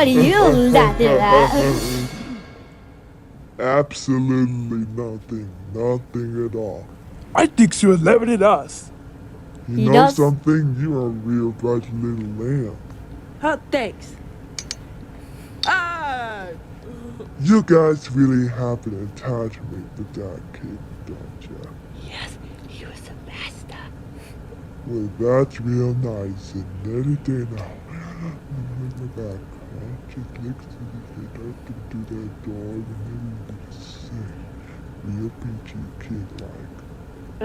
are you laughing at? Absolutely nothing. Nothing at all. I think she was laughing at us. You He know does. something? You're a real bright little lamb. Oh, thanks. Ah! You guys really have an attachment with that kid, don't you? Yes, he was a master. Well, that's real nice. And any day now, in the back, just next to the kid, up into that dog, and then you can say, real peachy kid like.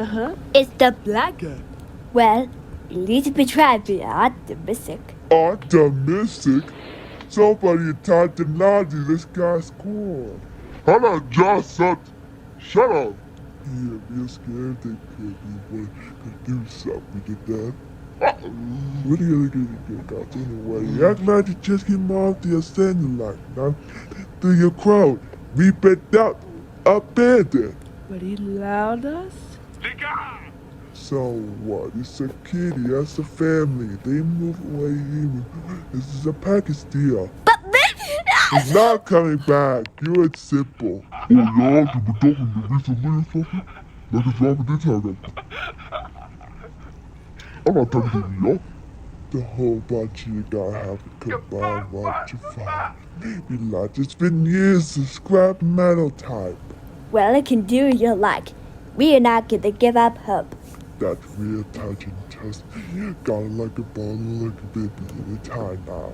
Uh-huh. It's the black guy. Well, at least we tried to be optimistic. Optimistic? Somebody tried to Nazi this guy's scored. Hold on, Johnson! Shut up! Yeah, real scared they could do something to them. What are you gonna get anyway? You act like you just came off the assembly line, now. Through your crowd, we bet out, abandoned. But he allowed us? So what? It's a kid, he has a family. They move away even. This is a package deal. But He's not coming back. Pure and simple. Oh yeah, you've been talking to me recently or something? Like it's wrong with this hang I'm not talking to you. The whole bunch of you gotta have a combined one to find. You like, it's been years of scrap metal type. well, you can do what you like. We are not gonna give up hope. That's real touching. Just gotta like a bottle, like a baby at a time now.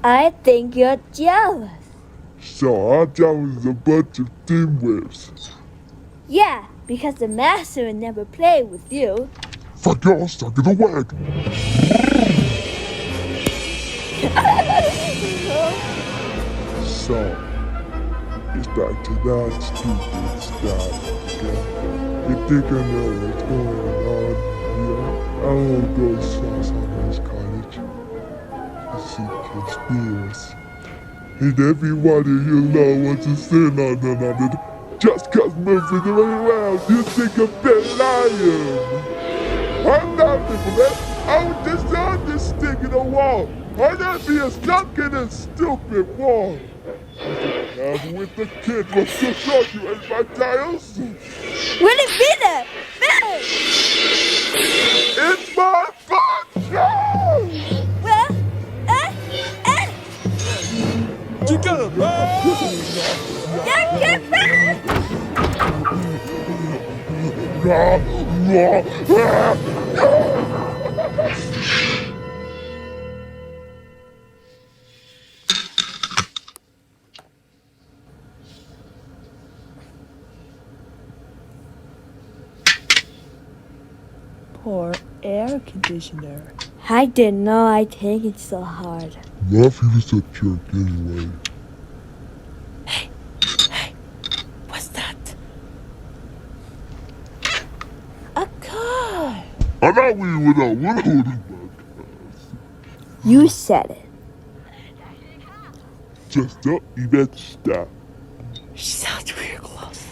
I think you're jealous. So our job is a bunch of dimwits. Yeah, because the master would never play with you. Fuck y'all, stuck in the wag. So, it's back to that stupid stuff again. You think I know what's going on here? I don't go sauce on this cottage. It's a conspiracy. And everybody you know wants to sin on another. Just cause moving around, you think I'm the lion. I'm not thinking that. I was just on this stick in the wall. I'm not being stuck in a stupid wall. I'm with the kid was to show you as my tiles. Will it be there? It's my function! Well, You gotta get back! Poor air conditioner. I didn't know I'd take it so hard. Love, he was a jerk anyway. Hey, what's that? A car! I thought we were not one holding back. You said it. Just don't even stop. She sounds real close.